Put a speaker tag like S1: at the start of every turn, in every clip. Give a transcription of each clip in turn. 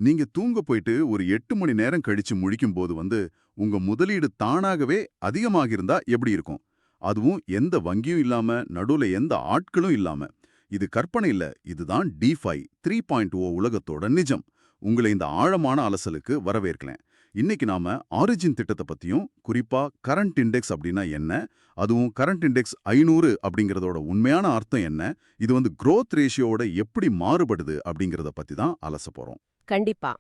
S1: நீங்க தூங்க போயிட்டு ஒரு 8 மணி நேரம் கழிச்சு முழிக்கும்போது உங்க முதலீடு தானாகவே அதிகமாகியிருந்தா எப்படி இருக்கும்? அதுவும் எந்த வங்கியும் இல்லாம, நடுவுல எந்த ஆட்களும் இல்லாம. இது கற்பனை இல்ல. இதுதான் DeFi 3.0 உலகத்தோட நிஜம். உங்களை இந்த ஆழமான அலசலுக்கு வரவேற்கிறேன். இன்னைக்கு நாம ஆரிஜின் திட்டத்தை பத்தியும், குறிப்பா கரண்ட் இண்டெக்ஸ் அப்படின்னா என்ன? அதுவும் கரண்ட் இண்டெக்ஸ் 500 அப்படிங்கறதோட உண்மையான அர்த்தம் என்ன? இது growth ரேஷியோட எப்படி மாறுபடுது அப்படிங்கறத பத்தி தான் அலச போறோம்.
S2: கண்டிப்பா.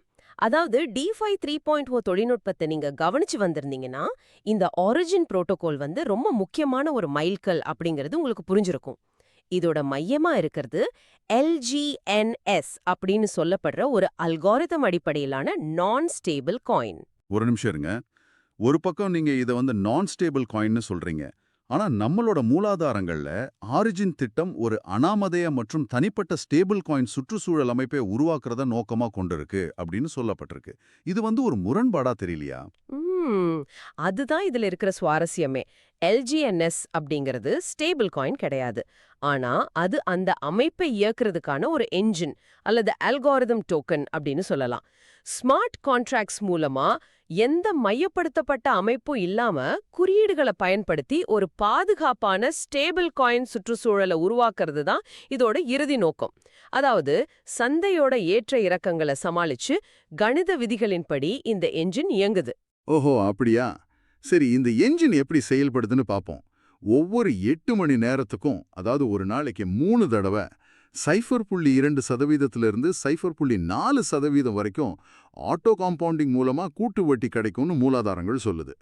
S2: அதாவது DeFi 3.0 தொழில்நுட்பத்தை நீங்க கவனிச்சு வந்திருந்தீங்கன்னா, இந்த ஆரிஜின் புரோட்டோகால் ரொம்ப முக்கியமான ஒரு மைல்கல் அப்படிங்கிறது உங்களுக்கு புரிஞ்சிருக்கும். இதோட மையமா இருக்கிறது LGNS அப்படின்னு சொல்லப்படுற ஒரு அல்காரிதம் அடிப்படையிலான நான் ஸ்டேபிள் காயின்.
S1: ஒரு நிமிஷம் இருங்க. ஒரு பக்கம் நீங்க இத நான் ஸ்டேபிள் காயின்னு சொல்றீங்க. ஆனா நம்மளோட மூலாதாரங்கள்ல ஆரிஜின் திட்டம் ஒரு அனாமதேய மற்றும் தனிப்பட்ட ஸ்டேபிள் காயின் சுற்றுச்சூழல் அமைப்பை உருவாக்குறத நோக்கமா கொண்டிருக்கு அப்படின்னு சொல்லப்பட்டிருக்கு. இது ஒரு முரண்பாடா தெரியலையா?
S2: ம், அதுதான் இதுல இருக்கிற சுவாரஸ்யமே. எல்ஜிஎன்எஸ் அப்படிங்கிறது ஸ்டேபிள் காயின் கிடையாது. ஆனா அது அந்த அமைப்பை இயக்குறதுக்கான ஒரு என்ஜின் அல்லது அல்காரிதம் டோக்கன் அப்படின்னு சொல்லலாம். ஸ்மார்ட் கான்ட்ராக்ட்ஸ் மூலமா எந்த மையப்படுத்தப்பட்ட அமைப்பும் இல்லாம குறியீடுகளை பயன்படுத்தி ஒரு பாதுகாப்பான ஸ்டேபிள் காயின் சுற்றுச்சூழலை உருவாக்குறது தான் இதோட இறுதி நோக்கம். அதாவது சந்தையோட ஏற்ற இறக்கங்களை சமாளிச்சு கணித விதிகளின்படி இந்த என்ஜின் இயங்குது.
S1: ஓஹோ, அப்படியா? சரி, இந்த என்ஜின் எப்படி செயல்படுதுன்னு பாப்போம். ஒவ்வொரு 8 மணி நேரத்துக்கும், அதாவது ஒரு நாளைக்கு 3 தடவை 0.2% 0.4% வரைக்கும் ஆட்டோ காம்பவுண்டிங் மூலமா கூட்டு வட்டி கிடைக்கும்னு மூலாதாரங்கள் சொல்லுது.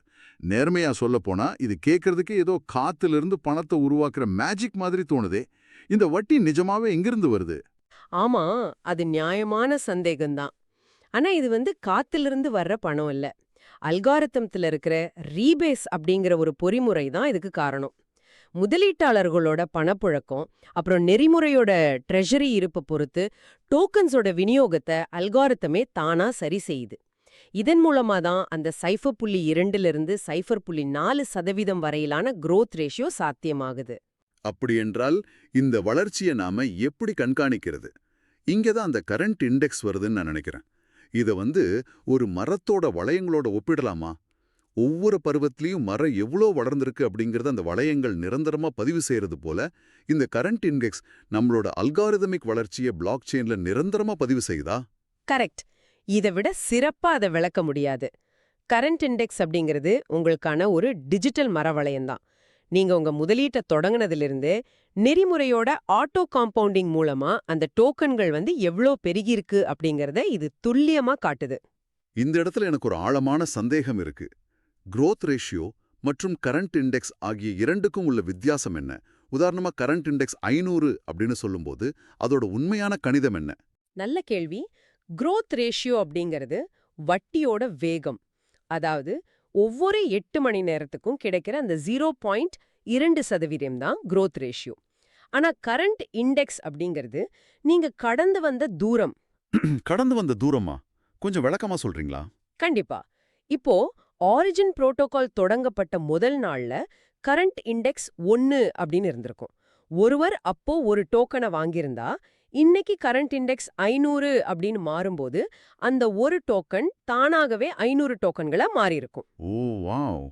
S1: நேர்மையா சொல்லப்போனா இது கேட்கறதுக்கு ஏதோ காத்திலிருந்து பணத்தை உருவாக்குற மேஜிக் மாதிரி தோணுதே. இந்த வட்டி நிஜமாவே எங்கிருந்து வருது?
S2: ஆமா, அது நியாயமான சந்தேகம்தான். ஆனா இது காத்திலிருந்து வர்ற பணம் இல்ல. அல்காரிதம்ல இருக்கிற ரீபேஸ் அப்படிங்கிற ஒரு பொறிமுறை தான் இதுக்கு காரணம். முதலீட்டாளர்களோட பணப்புழக்கம் அப்புறம் நெறிமுறையோட ட்ரெஷரி இருப்பை பொறுத்து டோக்கன்ஸோட விநியோகத்தை அல்காரிதமே தானா சரி செய்யுது. இதன் மூலமா தான் அந்த 0.2லிருந்து 0.4% வரையிலான growth ரேஷியோ சாத்தியமாகுது.
S1: அப்படி என்றால் இந்த வளர்ச்சியை நாம எப்படி கண்காணிக்கிறது? இங்கதான் அந்த கரண்ட் இண்டெக்ஸ் வருதுன்னு நான் நினைக்கிறேன். இத ஒரு மரத்தோட வளையங்களோட ஒப்பிடலாமா? ஒவ்வொரு பருவத்திலையும் மரம் எவ்வளோ வளர்ந்திருக்கு அப்படிங்கறத அந்த வளையங்கள் நிரந்தரமா பதிவு செய்யறது போல, இந்த கரண்ட் இண்டெக்ஸ் நம்மளோட அல்காரிதமிக் வளர்ச்சியை பிளாக் செயின்ல நிரந்தரமா பதிவு செய்யுதா?
S2: கரெக்ட். இதை விட சிறப்பா அதை விளக்க முடியாது. கரண்ட் இண்டெக்ஸ் அப்படிங்கிறது உங்களுக்கான ஒரு டிஜிட்டல் மரவளையம்தான். நீங்க உங்க முதலீட்டை தொடங்கினதிலிருந்து நெறிமுறையோட ஆட்டோ காம்பவுண்டிங் மூலமா அந்த டோக்கன்கள் எவ்வளோ பெருகிருக்கு அப்படிங்கறத இது துல்லியமா காட்டுது.
S1: இந்த இடத்துல எனக்கு ஒரு ஆழமான சந்தேகம் இருக்கு. growth ரேஷியோ மற்றும் கரண்ட் இண்டெக்ஸ் ஆகிய இரண்டுக்கும் உள்ள வித்தியாசம் என்ன? உதாரணமா கரண்ட் இண்டெக்ஸ் 500 அப்படின்னு சொல்லும்போது அதோட உண்மையான கணிதம் என்ன?
S2: நல்ல கேள்வி. growth ரேஷியோ அப்படிங்கிறது வட்டியோட வேகம். அதாவது ஒவ்வொரு 8 மணி நேரத்துக்கும் கிடைக்கிற அந்த 0.2% தான் growth ரேஷியோ. ஆனா கரண்ட் இண்டெக்ஸ் அப்படிங்கிறது நீங்க கடந்து வந்த தூரம்.
S1: கடந்து வந்த தூரமா? கொஞ்சம் விளக்கமா சொல்றீங்களா?
S2: கண்டிப்பா. இப்போ ஆரிஜின் புரோட்டோகால் தொடங்கப்பட்ட முதல் நாள்ல கரண்ட் இண்டெக்ஸ் 1 அப்படின்னு இருந்திருக்கும். ஒருவர் அப்போ ஒரு டோக்கனை வாங்கியிருந்தா, இன்னைக்கு கரண்ட் இண்டெக்ஸ் 500 அப்படின்னு மாறும்போது அந்த ஒரு டோக்கன் தானாகவே 500 டோக்கன்களா மாறியிருக்கும்.
S1: ஓ வாவ்!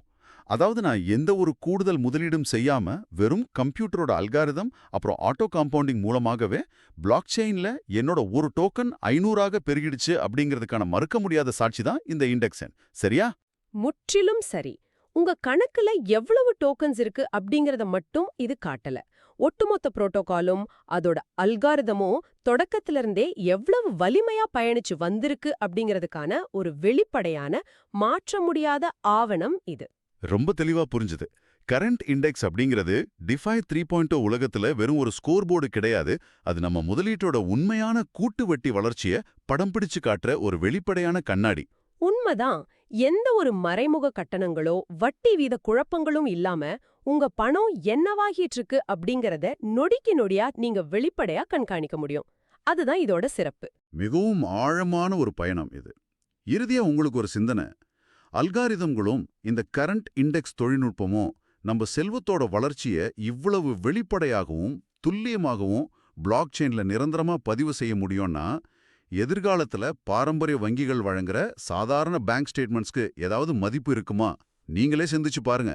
S1: அதாவது நான் எந்த ஒரு கூடுதல் முதலீடும் செய்யாம வெறும் கம்ப்யூட்டரோட அல்காரிதம் அப்புறம் ஆட்டோ காம்பவுண்டிங் மூலமாகவே பிளாக் செயின்ல என்னோட ஒரு டோக்கன் 500ஆக பெருகிடுச்சு அப்படிங்கிறதுக்கான மறுக்க முடியாத சாட்சி தான் இந்த இண்டெக்ஸ் எண். சரியா?
S2: முற்றிலும் சரி. உங்க கணக்குல எவ்வளவு டோக்கன்ஸ் இருக்கு அப்படிங்கறத மட்டும் இது காட்டல. ஒட்டுமொத்த புரோட்டோகாலும் அதோட அல்காரிதமும் தொடக்கத்திலிருந்தே எவ்வளவு வலிமையா பயணிச்சு வந்திருக்கு அப்படிங்கறதுக்கான ஒரு வெளிப்படையான மாற்ற முடியாத ஆவணம் இது.
S1: ரொம்ப தெளிவா புரிஞ்சுது. கரண்ட் இண்டெக்ஸ் அப்படிங்கிறது DeFi 3.0 உலகத்துல வெறும் ஒரு ஸ்கோர் போர்டு கிடையாது. அது நம்ம முதலீட்டோட உண்மையான கூட்டு வட்டி வளர்ச்சியை படம் பிடிச்சு காட்டுற ஒரு வெளிப்படையான கண்ணாடி.
S2: உண்மைதான். எந்த ஒரு மறைமுக கட்டணங்களோ வட்டி வீத குழப்பங்களும் இல்லாம உங்க பணம் என்னவாகிட்டு இருக்கு அப்படிங்கறத நொடிக்கு நொடியா நீங்க வெளிப்படையா கண்காணிக்க முடியும். அதுதான் இதோட சிறப்பு.
S1: மிகவும் ஆழமான ஒரு பயணம் இது. இறுதியா உங்களுக்கு ஒரு சிந்தனை. அல்காரிதம்களும் இந்த கரண்ட் இண்டெக்ஸ் தொழில்நுட்பமும் நம்ம செல்வத்தோட வளர்ச்சியை இவ்வளவு வெளிப்படையாகவும் துல்லியமாகவும் பிளாக் செயின்ல நிரந்தரமா பதிவு செய்ய முடியும்னா, எதிர்காலத்துல பாரம்பரிய வங்கிகள் வழங்குற சாதாரண பேங்க் ஸ்டேட்மெண்ட்ஸ்க்கு ஏதாவது மதிப்பு இருக்குமா? நீங்களே சிந்திச்சு பாருங்க.